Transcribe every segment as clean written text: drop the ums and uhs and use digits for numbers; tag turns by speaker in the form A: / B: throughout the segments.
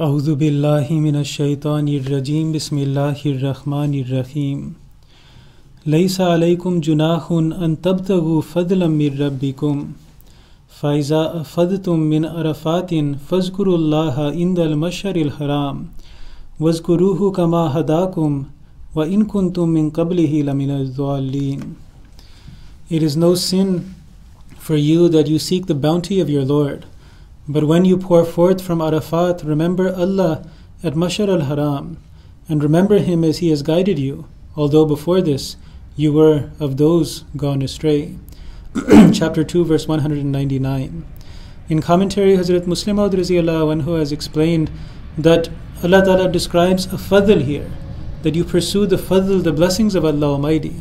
A: أعوذ بالله من الشيطان الرجيم بسم الله الرحمن الرحيم ليس عليكم جناح أن تبتغوا فضلا من ربكم فإذا أفضتم من عرفات فاذكروا الله عند المشعر الحرام واذكروه كما هداكم وإن كنتم من قبله لمن الضالين. It is no sin for you that you seek the bounty of your Lord. But when you pour forth from Arafat, remember Allah at Mashar al-Haram, and remember Him as He has guided you, although before this you were of those gone astray. Chapter 2, verse 199. In commentary, Hazrat Muslim Maud Raziyallahu Anhu has explained that Allah Ta'ala describes a fadl here, that you pursue the fadl, the blessings of Allah Almighty.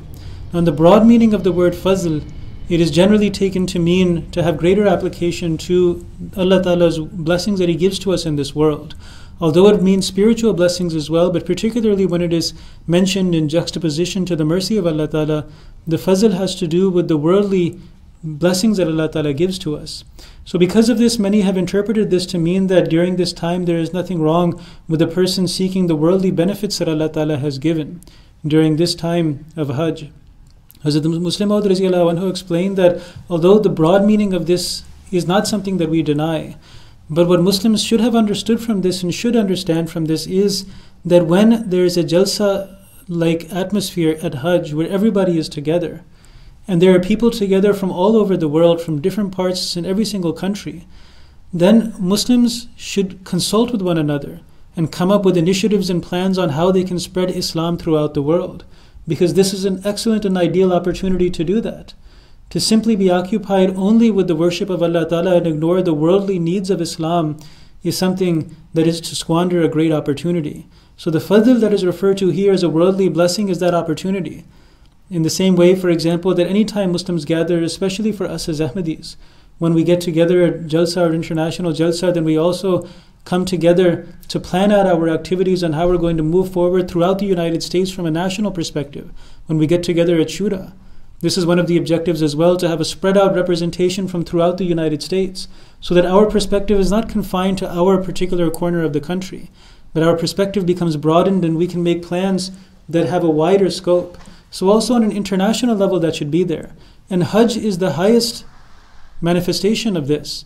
A: And the broad meaning of the word fazl, it is generally taken to mean to have greater application to Allah Ta'ala's blessings that He gives to us in this world. Although it means spiritual blessings as well, but particularly when it is mentioned in juxtaposition to the mercy of Allah Ta'ala, the fazl has to do with the worldly blessings that Allah Ta'ala gives to us. So because of this, many have interpreted this to mean that during this time there is nothing wrong with a person seeking the worldly benefits that Allah Ta'ala has given during this time of Hajj. Hazrat Muslim Maud Raziyallahu Anhu explained that although the broad meaning of this is not something that we deny, but what Muslims should have understood from this and should understand from this is that when there is a jalsa-like atmosphere at Hajj where everybody is together, and there are people together from all over the world, from different parts in every single country, then Muslims should consult with one another and come up with initiatives and plans on how they can spread Islam throughout the world. Because this is an excellent and ideal opportunity to do that. To simply be occupied only with the worship of Allah Ta'ala and ignore the worldly needs of Islam is something that is to squander a great opportunity. So the fadl that is referred to here as a worldly blessing is that opportunity. In the same way, for example, that any time Muslims gather, especially for us as Ahmadis, when we get together at Jalsa or International Jalsa, then we also come together to plan out our activities on how we're going to move forward throughout the United States from a national perspective. When we get together at Shura, this is one of the objectives as well, to have a spread out representation from throughout the United States, so that our perspective is not confined to our particular corner of the country, but our perspective becomes broadened and we can make plans that have a wider scope. So also on an international level that should be there. And Hajj is the highest manifestation of this.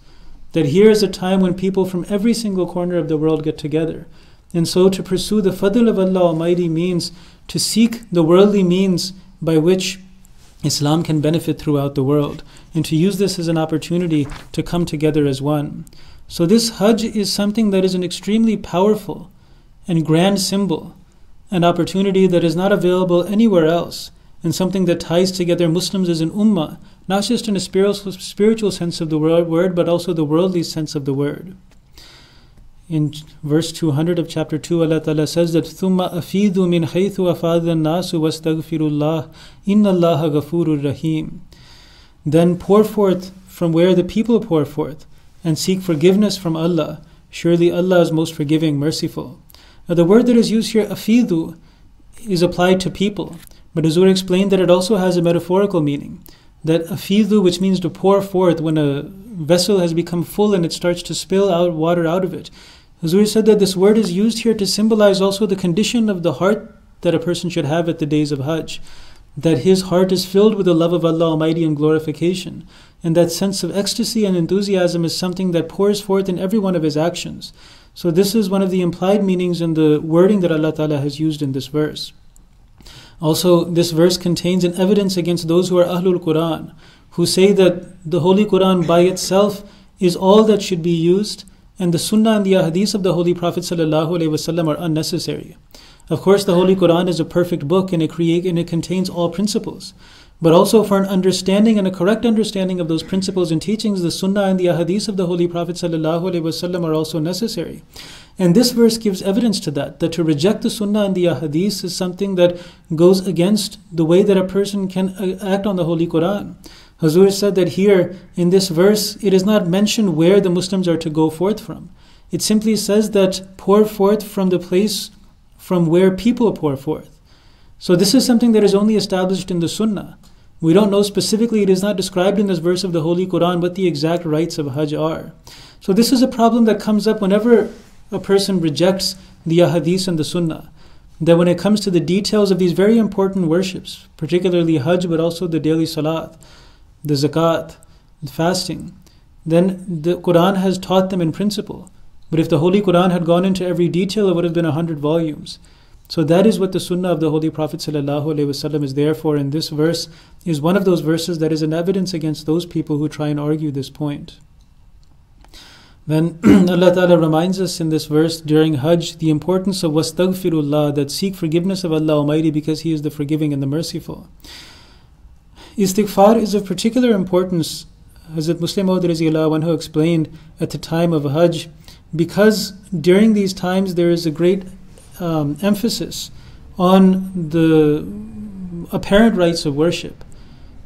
A: That here is a time when people from every single corner of the world get together. And so to pursue the fadl of Allah Almighty means to seek the worldly means by which Islam can benefit throughout the world, and to use this as an opportunity to come together as one. So this Hajj is something that is an extremely powerful and grand symbol, an opportunity that is not available anywhere else, and something that ties together Muslims as an ummah, not just in a spiritual sense of the word, but also the worldly sense of the word. In verse 200 of chapter 2, Allah Ta'ala says that ثُمَّ أَفِيدُوا مِنْ حَيْثُ أَفَاضَ النَّاسُ وَاسْتَغْفِرُوا اللَّهَ إِنَّ اللَّهَ غَفُورٌ رَحِيمٌ. Then pour forth from where the people pour forth, and seek forgiveness from Allah. Surely Allah is most forgiving, merciful. Now the word that is used here, afidu, is applied to people. But Huzur explained that it also has a metaphorical meaning. That afidu, which means to pour forth, when a vessel has become full and it starts to spill out water out of it. Huzur said that this word is used here to symbolize also the condition of the heart that a person should have at the days of Hajj. That his heart is filled with the love of Allah Almighty and glorification. And that sense of ecstasy and enthusiasm is something that pours forth in every one of his actions. So this is one of the implied meanings in the wording that Allah Ta'ala has used in this verse. Also, this verse contains an evidence against those who are Ahlul Quran, who say that the Holy Quran by itself is all that should be used, and the Sunnah and the Ahadith of the Holy Prophet ﷺ are unnecessary. Of course, the Holy Quran is a perfect book and it contains all principles. But also for an understanding and a correct understanding of those principles and teachings, the Sunnah and the Ahadith of the Holy Prophet ﷺ are also necessary. And this verse gives evidence to that to reject the Sunnah and the Ahadith is something that goes against the way that a person can act on the Holy Quran. Huzur said that here, in this verse, it is not mentioned where the Muslims are to go forth from. It simply says that pour forth from the place from where people pour forth. So this is something that is only established in the Sunnah. We don't know specifically, it is not described in this verse of the Holy Quran what the exact rites of Hajj are. So this is a problem that comes up whenever a person rejects the ahadith and the sunnah, that when it comes to the details of these very important worships, particularly Hajj, but also the daily salat, the zakat, the fasting, then the Quran has taught them in principle. But if the Holy Quran had gone into every detail, it would have been 100 volumes. So that is what the sunnah of the Holy Prophet ﷺ is there for. And this verse is one of those verses that is an evidence against those people who try and argue this point. Then Allah Ta'ala reminds us in this verse during Hajj the importance of wastaghfirullah, that seek forgiveness of Allah Almighty because He is the forgiving and the merciful. Istighfar is of particular importance, Hazrat Muslim Maud Raziyallahu Anhu explained, at the time of Hajj, because during these times there is a great emphasis on the apparent rites of worship.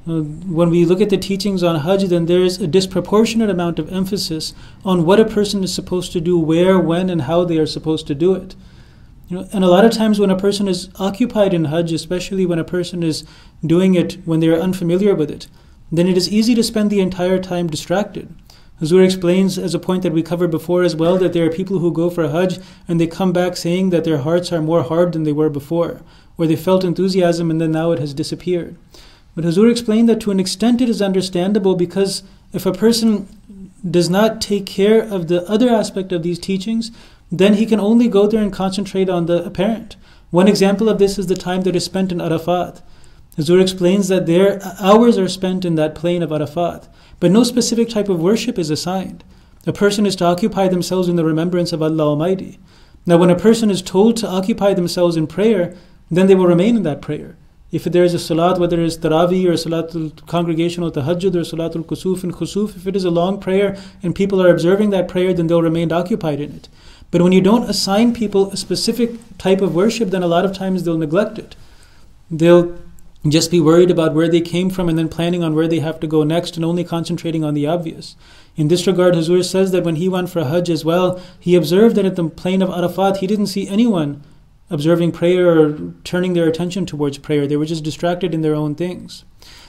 A: When we look at the teachings on Hajj, then there is a disproportionate amount of emphasis on what a person is supposed to do, where, when, and how they are supposed to do it. And a lot of times when a person is occupied in Hajj, especially when a person is doing it when they are unfamiliar with it, then it is easy to spend the entire time distracted. Huzur explains, as a point that we covered before as well, that there are people who go for Hajj and they come back saying that their hearts are more hard than they were before, or they felt enthusiasm and then now it has disappeared. But Huzur explained that to an extent it is understandable, because if a person does not take care of the other aspect of these teachings, then he can only go there and concentrate on the apparent. One example of this is the time that is spent in Arafat. Huzur explains that there hours are spent in that plain of Arafat, but no specific type of worship is assigned. A person is to occupy themselves in the remembrance of Allah Almighty. Now when a person is told to occupy themselves in prayer, then they will remain in that prayer. If there is a salat, whether it is Taraweeh or Salatul Congregational Tahajjud or Salatul Kusuf and Khusuf, if it is a long prayer and people are observing that prayer, then they'll remain occupied in it. But when you don't assign people a specific type of worship, then a lot of times they'll neglect it. They'll just be worried about where they came from and then planning on where they have to go next and only concentrating on the obvious. In this regard, Huzur says that when he went for Hajj as well, he observed that at the plain of Arafat, he didn't see anyone observing prayer or turning their attention towards prayer. They were just distracted in their own things.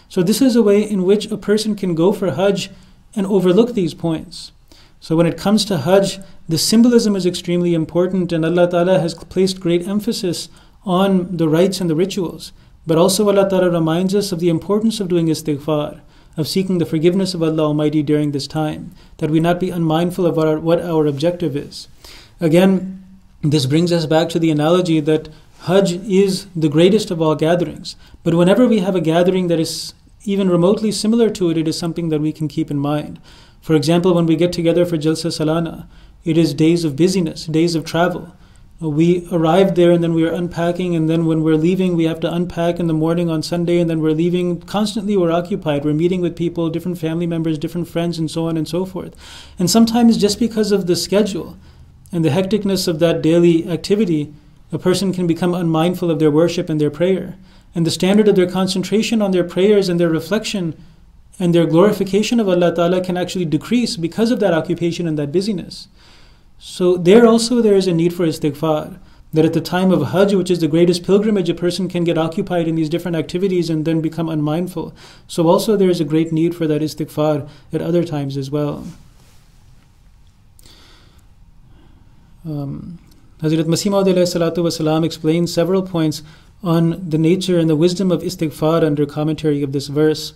A: So this is a way in which a person can go for Hajj and overlook these points. So when it comes to Hajj, the symbolism is extremely important, and Allah Ta'ala has placed great emphasis on the rites and the rituals. But also Allah Ta'ala reminds us of the importance of doing istighfar, of seeking the forgiveness of Allah Almighty during this time, that we not be unmindful of what our objective is. Again, this brings us back to the analogy that Hajj is the greatest of all gatherings. But whenever we have a gathering that is even remotely similar to it, it is something that we can keep in mind. For example, when we get together for Jalsa Salana, it is days of busyness, days of travel. We arrived there and then we are unpacking, and then when we're leaving, we have to unpack in the morning on Sunday, and then we're leaving. Constantly we're occupied. We're meeting with people, different family members, different friends, and so on and so forth. And sometimes just because of the schedule and the hecticness of that daily activity, a person can become unmindful of their worship and their prayer. And the standard of their concentration on their prayers and their reflection and their glorification of Allah Ta'ala can actually decrease because of that occupation and that busyness. So there is a need for istighfar, that at the time of Hajj, which is the greatest pilgrimage, a person can get occupied in these different activities and then become unmindful. So also there is a great need for that istighfar at other times as well. Hazrat Masih Maud alayhi salatu wasalam explains several points on the nature and the wisdom of istighfar under commentary of this verse.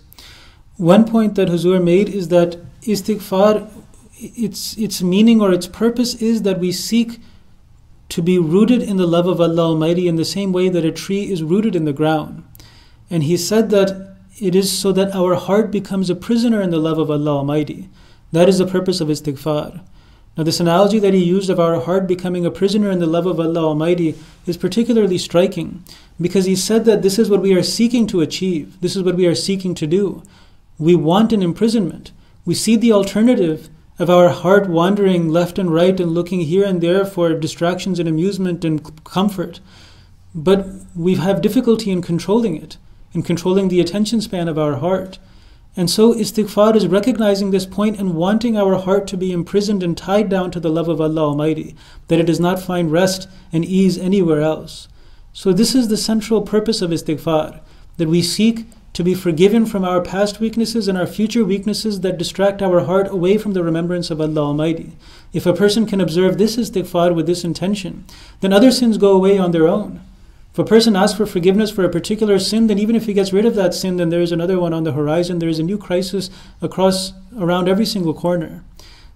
A: One point that Huzur made is that istighfar, its meaning or its purpose is that we seek to be rooted in the love of Allah Almighty in the same way that a tree is rooted in the ground. And he said that it is so that our heart becomes a prisoner in the love of Allah Almighty. That is the purpose of istighfar. Now this analogy that he used of our heart becoming a prisoner in the love of Allah Almighty is particularly striking, because he said that this is what we are seeking to achieve. This is what we are seeking to do. We want an imprisonment. We see the alternative of our heart wandering left and right and looking here and there for distractions and amusement and comfort. But we have difficulty in controlling it, in controlling the attention span of our heart. And so istighfar is recognizing this point and wanting our heart to be imprisoned and tied down to the love of Allah Almighty, that it does not find rest and ease anywhere else. So this is the central purpose of istighfar, that we seek to be forgiven from our past weaknesses and our future weaknesses that distract our heart away from the remembrance of Allah Almighty. If a person can observe this istighfar with this intention, then other sins go away on their own. If a person asks for forgiveness for a particular sin, then even if he gets rid of that sin, then there is another one on the horizon. There is a new crisis around every single corner.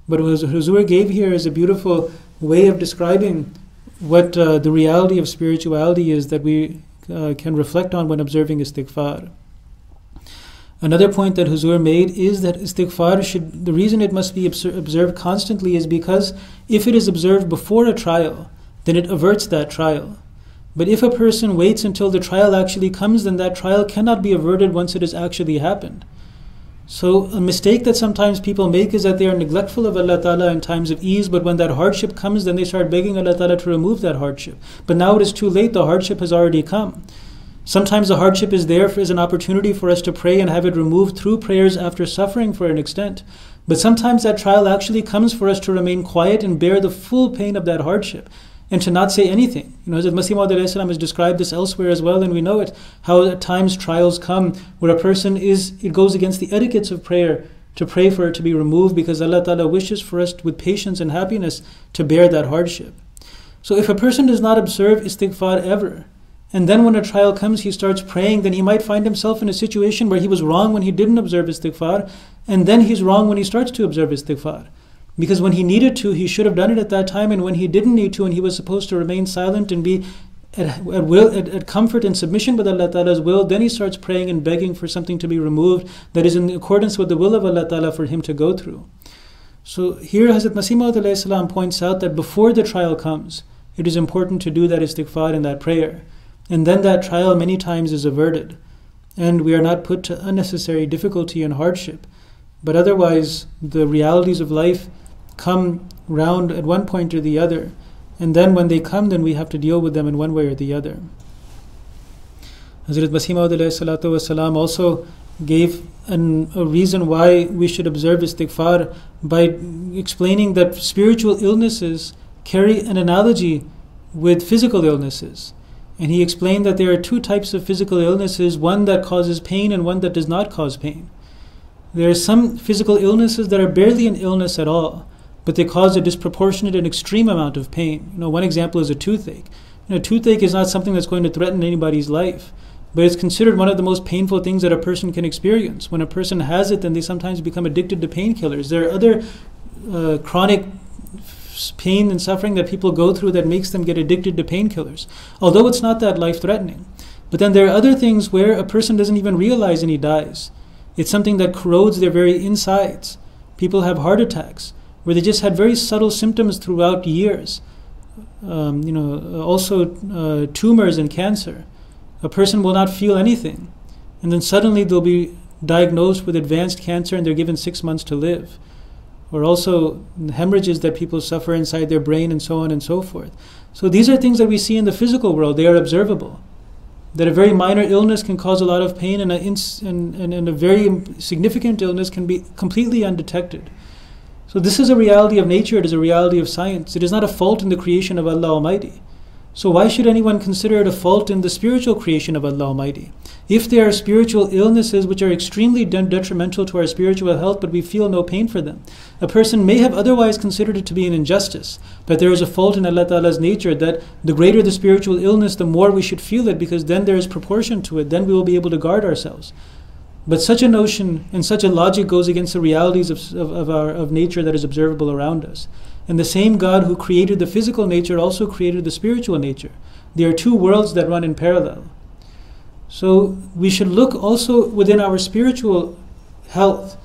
A: But what Huzur gave here is a beautiful way of describing what the reality of spirituality is that we can reflect on when observing istighfar. Another point that Huzur made is that istighfar the reason it must be observed constantly is because if it is observed before a trial, then it averts that trial. But if a person waits until the trial actually comes, then that trial cannot be averted once it has actually happened. So a mistake that sometimes people make is that they are neglectful of Allah Ta'ala in times of ease, but when that hardship comes, then they start begging Allah Ta'ala to remove that hardship. But now it is too late, the hardship has already come. Sometimes the hardship is there as an opportunity for us to pray and have it removed through prayers after suffering for an extent. But sometimes that trial actually comes for us to remain quiet and bear the full pain of that hardship, and to not say anything. Hazrat Masih Maud has described this elsewhere as well, and we know it, how at times trials come where a person it goes against the etiquettes of prayer to pray for it to be removed, because Allah Ta'ala wishes for us with patience and happiness to bear that hardship. So if a person does not observe istighfar ever, and then when a trial comes he starts praying, then he might find himself in a situation where he was wrong when he didn't observe istighfar, and then he's wrong when he starts to observe istighfar. Because when he needed to, he should have done it at that time, and when he didn't need to and he was supposed to remain silent and be at comfort and submission with Allah Ta'ala's will, then he starts praying and begging for something to be removed that is in accordance with the will of Allah Ta'ala for him to go through. So here Hazrat Masih Maud points out that before the trial comes, it is important to do that istighfar and that prayer. And then that trial many times is averted, and we are not put to unnecessary difficulty and hardship. But otherwise, the realities of life come round at one point or the other, and then when they come, then we have to deal with them in one way or the other. Hazrat Masih Maud also gave a reason why we should observe istighfar by explaining that spiritual illnesses carry an analogy with physical illnesses. And he explained that there are two types of physical illnesses, one that causes pain and one that does not cause pain. There are some physical illnesses that are barely an illness at all, but they cause a disproportionate and extreme amount of pain. One example is a toothache. Toothache is not something that's going to threaten anybody's life, but it's considered one of the most painful things that a person can experience. When a person has it, then they sometimes become addicted to painkillers. There are other chronic pain and suffering that people go through that makes them get addicted to painkillers, although it's not that life-threatening. But then there are other things where a person doesn't even realize and he dies. It's something that corrodes their very insides. People have heart attacks where they just had very subtle symptoms throughout years. Also tumors and cancer. A person will not feel anything, and then suddenly they'll be diagnosed with advanced cancer and they're given 6 months to live. Or also hemorrhages that people suffer inside their brain, and so on and so forth. So these are things that we see in the physical world. They are observable. That a very minor illness can cause a lot of pain, and a very significant illness can be completely undetected. So this is a reality of nature. It is a reality of science. It is not a fault in the creation of Allah Almighty. So why should anyone consider it a fault in the spiritual creation of Allah Almighty? If there are spiritual illnesses which are extremely detrimental to our spiritual health, but we feel no pain for them, a person may have otherwise considered it to be an injustice, but there is a fault in Allah Ta'ala's nature that the greater the spiritual illness, the more we should feel it, because then there is proportion to it, then we will be able to guard ourselves. But such a notion and such a logic goes against the realities of nature that is observable around us. And the same God who created the physical nature also created the spiritual nature. There are two worlds that run in parallel. So we should look also within our spiritual health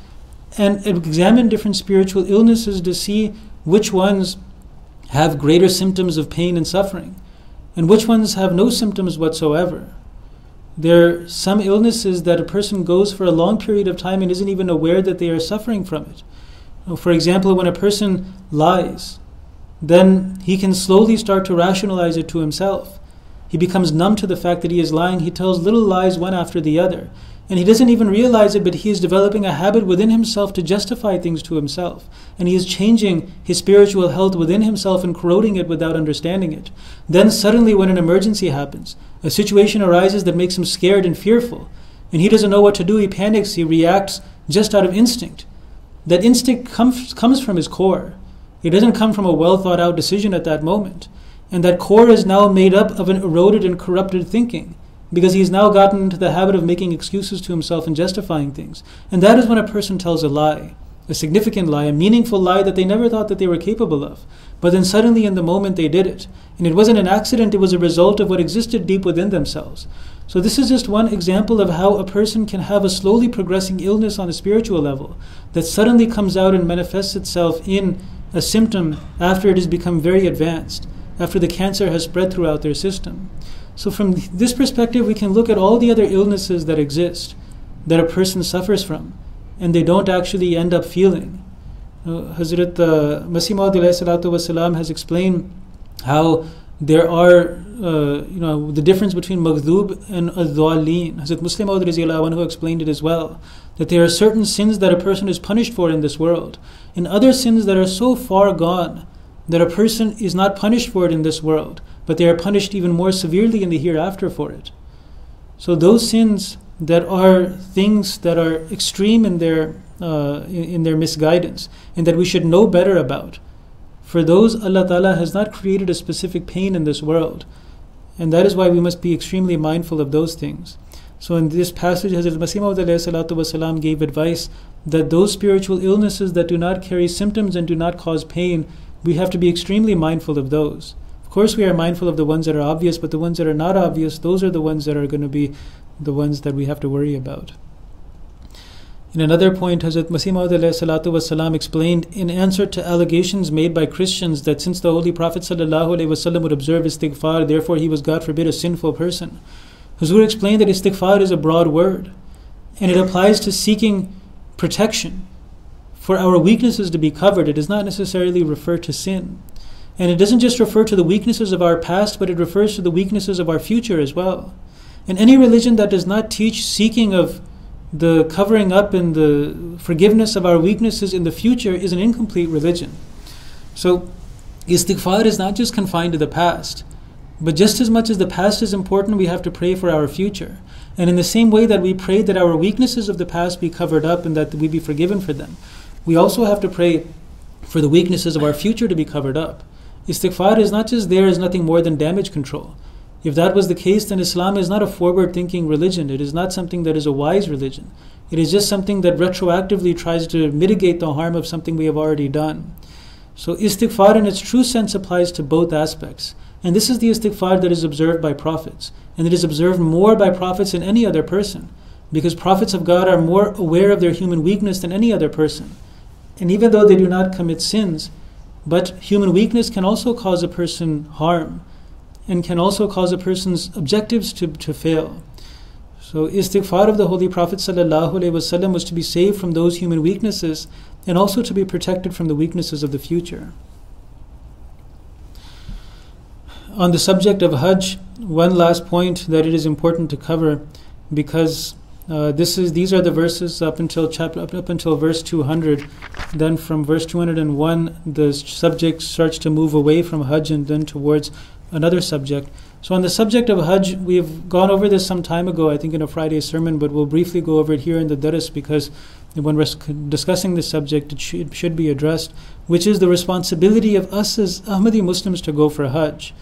A: and examine different spiritual illnesses to see which ones have greater symptoms of pain and suffering and which ones have no symptoms whatsoever. There are some illnesses that a person goes for a long period of time and isn't even aware that they are suffering from it. For example, when a person lies, then he can slowly start to rationalize it to himself. He becomes numb to the fact that he is lying. He tells little lies one after the other. And he doesn't even realize it, but he is developing a habit within himself to justify things to himself. And he is changing his spiritual health within himself and corroding it without understanding it. Then suddenly when an emergency happens, a situation arises that makes him scared and fearful, and he doesn't know what to do. He panics, he reacts just out of instinct. That instinct comes from his core. It doesn't come from a well thought out decision at that moment. And that core is now made up of an eroded and corrupted thinking, because he's now gotten into the habit of making excuses to himself and justifying things. And that is when a person tells a lie, a significant lie, a meaningful lie that they never thought that they were capable of. But then suddenly in the moment they did it. And it wasn't an accident, it was a result of what existed deep within themselves. So this is just one example of how a person can have a slowly progressing illness on a spiritual level that suddenly comes out and manifests itself in a symptom after it has become very advanced, after the cancer has spread throughout their system. So from this perspective, we can look at all the other illnesses that exist, that a person suffers from, and they don't actually end up feeling. Hazrat Masih Maud has explained how there are, the difference between maghdub and ad-dhalleen. Hazrat Muslim Maud who explained it as well, that there are certain sins that a person is punished for in this world, and other sins that are so far gone that a person is not punished for it in this world, but they are punished even more severely in the hereafter for it. So those sins that are things that are extreme in their misguidance, and that we should know better about, for those Allah Ta'ala has not created a specific pain in this world. And that is why we must be extremely mindful of those things. So in this passage, Hazrat Masih Maud gave advice that those spiritual illnesses that do not carry symptoms and do not cause pain, we have to be extremely mindful of those. Of course we are mindful of the ones that are obvious, but the ones that are not obvious, those are the ones that are going to be the ones that we have to worry about. In another point, Hazrat Masih Maud explained in answer to allegations made by Christians that since the Holy Prophet ﷺ would observe istighfar, therefore he was, God forbid, a sinful person. Huzur explained that istighfar is a broad word, and it applies to seeking protection for our weaknesses to be covered. It does not necessarily refer to sin. And it doesn't just refer to the weaknesses of our past, but it refers to the weaknesses of our future as well. And any religion that does not teach seeking of the covering up and the forgiveness of our weaknesses in the future is an incomplete religion. So istighfar is not just confined to the past, but just as much as the past is important, we have to pray for our future. And in the same way that we pray that our weaknesses of the past be covered up and that we be forgiven for them, we also have to pray for the weaknesses of our future to be covered up. Istighfar is not just there as nothing more than damage control. If that was the case, then Islam is not a forward-thinking religion. It is not something that is a wise religion. It is just something that retroactively tries to mitigate the harm of something we have already done. So istighfar in its true sense applies to both aspects. And this is the istighfar that is observed by prophets. And it is observed more by prophets than any other person, because prophets of God are more aware of their human weakness than any other person. And even though they do not commit sins, but human weakness can also cause a person harm, and can also cause a person's objectives to fail. So istighfar of the Holy Prophet ﷺ was to be saved from those human weaknesses, and also to be protected from the weaknesses of the future. On the subject of Hajj, one last point that it is important to cover, because these are the verses up until verse 200. Then from verse 201, the subject starts to move away from Hajj and then towards another subject. So on the subject of Hajj, we have gone over this some time ago, I think in a Friday sermon, but we'll briefly go over it here in the Dars, because when we're discussing this subject, it should be addressed, which is the responsibility of us as Ahmadi Muslims to go for Hajj.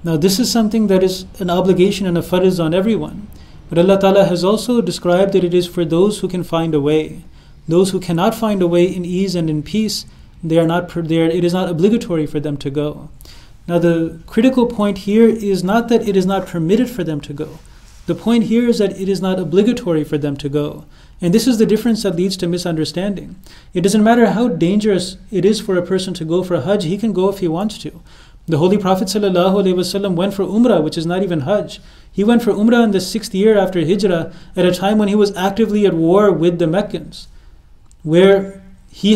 A: Now this is something that is an obligation and a fariz on everyone. But Allah Ta'ala has also described that it is for those who can find a way. Those who cannot find a way in ease and in peace, it is not obligatory for them to go. Now the critical point here is not that it is not permitted for them to go. The point here is that it is not obligatory for them to go. And this is the difference that leads to misunderstanding. It doesn't matter how dangerous it is for a person to go for Hajj, he can go if he wants to. The Holy Prophet ﷺ went for Umrah, which is not even Hajj. He went for Umrah in the 6th year after Hijrah, at a time when he was actively at war with the Meccans, where he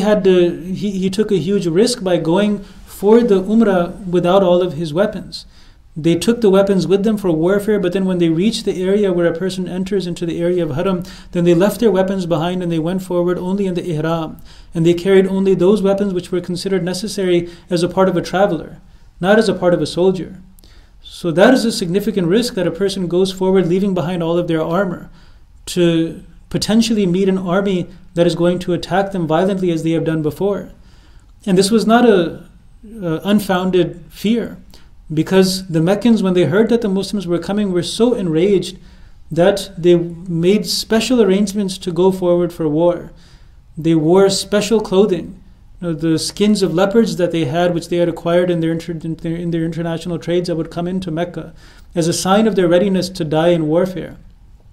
A: took a huge risk by going for the Umrah without all of his weapons. They took the weapons with them for warfare, but then when they reached the area where a person enters into the area of Haram, then they left their weapons behind and they went forward only in the Ihram. And they carried only those weapons which were considered necessary as a part of a traveler, not as a part of a soldier. So that is a significant risk, that a person goes forward leaving behind all of their armor to potentially meet an army that is going to attack them violently as they have done before. And this was not a unfounded fear, because the Meccans, when they heard that the Muslims were coming, were so enraged that they made special arrangements to go forward for war. They wore special clothing, the skins of leopards that they had, which they had acquired in their international trades that would come into Mecca, as a sign of their readiness to die in warfare.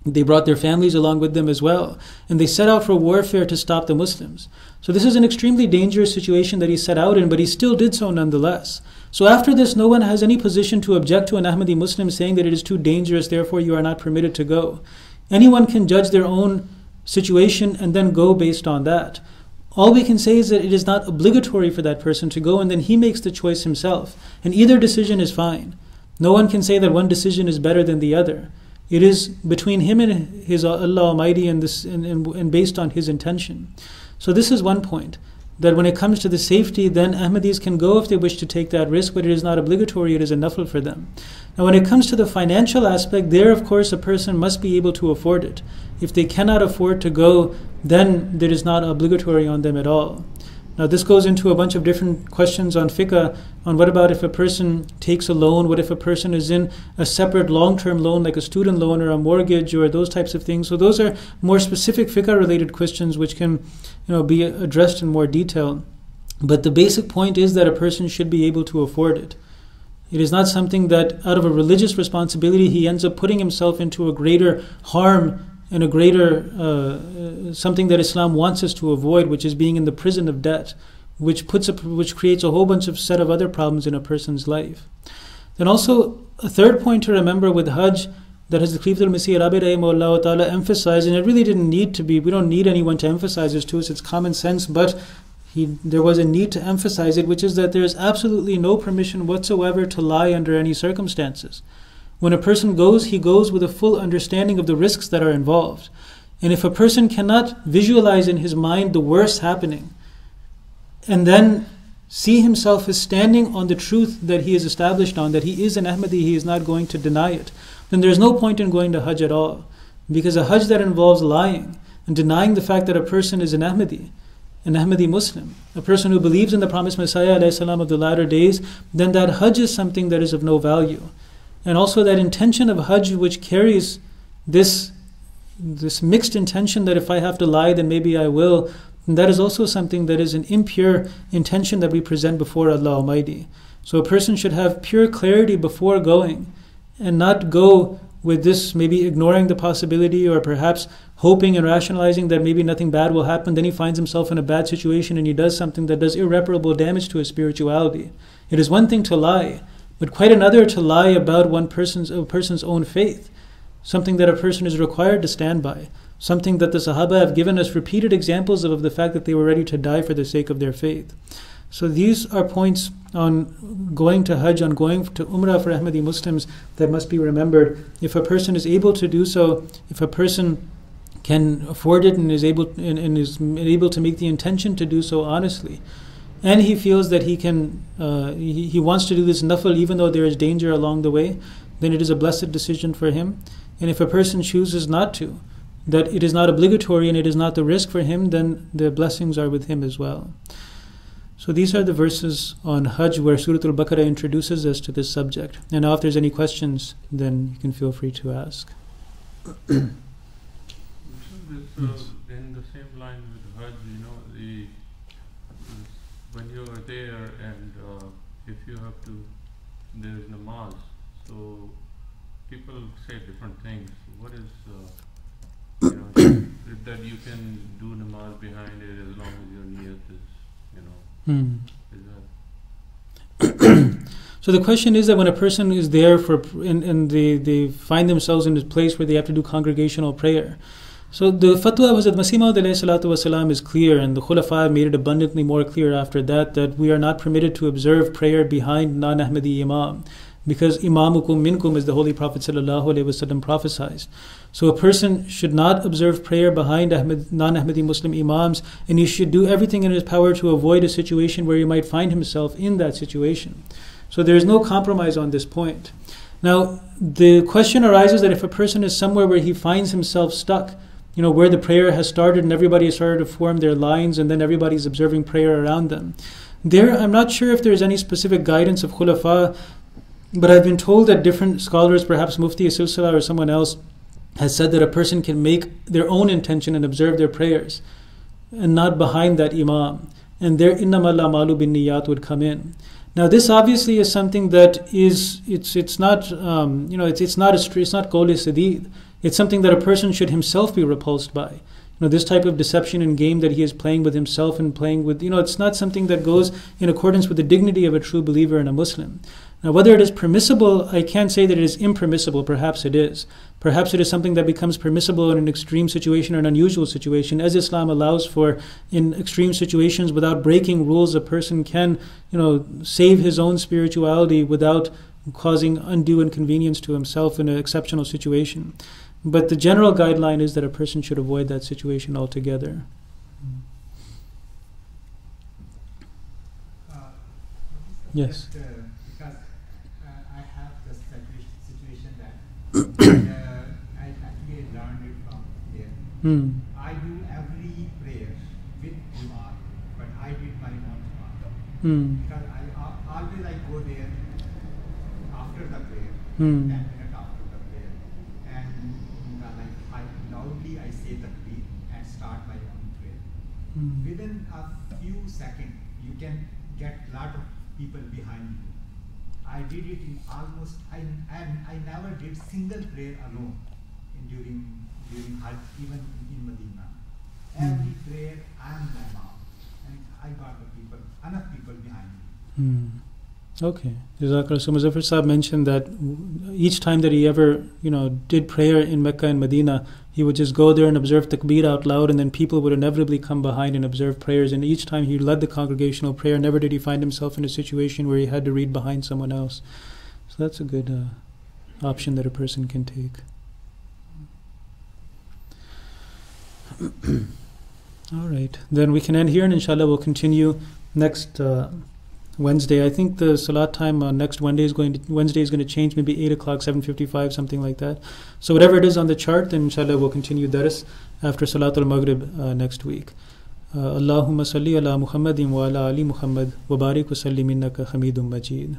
A: They brought their families along with them as well, and they set out for warfare to stop the Muslims. So this is an extremely dangerous situation that he set out in, but he still did so nonetheless. So after this, no one has any position to object to an Ahmadi Muslim saying that it is too dangerous, therefore you are not permitted to go. Anyone can judge their own situation and then go based on that. All we can say is that it is not obligatory for that person to go, and then he makes the choice himself. And either decision is fine. No one can say that one decision is better than the other. It is between him and his Allah Almighty, and based on his intention. So this is one point, that when it comes to the safety, then Ahmadis can go if they wish to take that risk, but it is not obligatory, it is a nafil for them. Now when it comes to the financial aspect, there of course a person must be able to afford it. If they cannot afford to go, then it is not obligatory on them at all. Now this goes into a bunch of different questions on fiqh, on what about if a person takes a loan, what if a person is in a separate long-term loan like a student loan or a mortgage or those types of things. So those are more specific fiqh related questions which can be addressed in more detail. But the basic point is that a person should be able to afford it. It is not something that out of a religious responsibility he ends up putting himself into a greater harm and a greater something that Islam wants us to avoid, which is being in the prison of debt, which creates a whole bunch of set of other problems in a person's life. Then also a third point to remember with Hajj that Hazrat Khalifatul Masih Rabi rahimahullah ta'ala emphasized, and it really didn't need to be, we don't need anyone to emphasize this to us, it's common sense, but there was a need to emphasize it, which is that there is absolutely no permission whatsoever to lie under any circumstances. When a person goes, he goes with a full understanding of the risks that are involved. And if a person cannot visualize in his mind the worst happening, and then see himself as standing on the truth that he is established on, that he is an Ahmadi, he is not going to deny it, then there's no point in going to Hajj at all. Because a Hajj that involves lying and denying the fact that a person is an Ahmadi Muslim, a person who believes in the promised Messiah alayhi salam of the latter days, then that Hajj is something that is of no value. And also that intention of Hajj which carries this mixed intention that if I have to lie then maybe I will, and that is also something that is an impure intention that we present before Allah Almighty. So a person should have pure clarity before going, and not go with this maybe ignoring the possibility or perhaps hoping and rationalizing that maybe nothing bad will happen. Then he finds himself in a bad situation and he does something that does irreparable damage to his spirituality. It is one thing to lie, but quite another to lie about a person's own faith, something that a person is required to stand by, something that the Sahaba have given us repeated examples of the fact that they were ready to die for the sake of their faith. So these are points on going to Hajj, on going to Umrah for Ahmadi Muslims that must be remembered. If a person is able to do so, if a person can afford it and is able to make the intention to do so honestly, and he feels that he wants to do this nafil even though there is danger along the way, then it is a blessed decision for him. And if a person chooses not to, that it is not obligatory and it is not the risk for him, then the blessings are with him as well. So these are the verses on Hajj where Surah Al-Baqarah introduces us to this subject. And now if there's any questions, then you can feel free to ask.
B: In the same line with Hajj, when you are there and if you have to, there is namaz, so people say different things. What is, that you can do namaz behind it as long as your niyat is,
A: So the question is that when a person is there and they find themselves in a place where they have to do congregational prayer. So the fatwa of Hazrat Masih Maud alayhi salatu wasalam is clear, and the Khulafa made it abundantly more clear after that we are not permitted to observe prayer behind non-Ahmadi imam, because imamukum minkum, as the Holy Prophet sallallahu alaihi wasallam prophesied. So a person should not observe prayer behind non-Ahmadi Muslim imams, and he should do everything in his power to avoid a situation where he might find himself in that situation. So there is no compromise on this point. Now, the question arises that if a person is somewhere where he finds himself stuck, where the prayer has started and everybody has started to form their lines and then everybody's observing prayer around them. There, I'm not sure if there's any specific guidance of khulafa, but I've been told that different scholars, perhaps Mufti Silsila or someone else, has said that a person can make their own intention and observe their prayers and not behind that imam. And there, innamal a'malu bin niyat would come in. Now, this obviously is something that it's not it's not qawli sadid. It's something that a person should himself be repulsed by. This type of deception and game that he is playing with himself and playing with, it's not something that goes in accordance with the dignity of a true believer and a Muslim. Now, whether it is permissible, I can't say that it is impermissible. Perhaps it is. Perhaps it is something that becomes permissible in an extreme situation or an unusual situation, as Islam allows for in extreme situations. Without breaking rules, a person can, save his own spirituality without causing undue inconvenience to himself in an exceptional situation. But the general guideline is that a person should avoid that situation altogether. Yes.
C: Because I have this situation that I actually learned it from there. I do every prayer with Imam, but I did my own Imam. Because I go there after the prayer, 10 minutes after the prayer, and loudly I say the prayer and start my own prayer. Within a few seconds, you can get a lot of people behind you. I did it in almost, I never did single prayer alone during Hajj, even in Medina. Every prayer I am my mom, and I got enough people behind me.
A: Okay. Jazakallah. So Muzaffar Sahib mentioned that each time that he ever, did prayer in Mecca and Medina, he would just go there and observe takbir out loud, and then people would inevitably come behind and observe prayers. And each time he led the congregational prayer, never did he find himself in a situation where he had to read behind someone else. So that's a good option that a person can take. All right. Then we can end here, and inshallah we'll continue next Wednesday. I think the salat time on next Wednesday is going to change, maybe 8 o'clock, 7:55, something like that. So whatever it is on the chart, then inshallah we'll continue dars after Salat al-Maghrib next week. Allahumma salli ala Muhammadin wa ala ali Muhammad wa barik wa sallim innaka Hamidum Majid.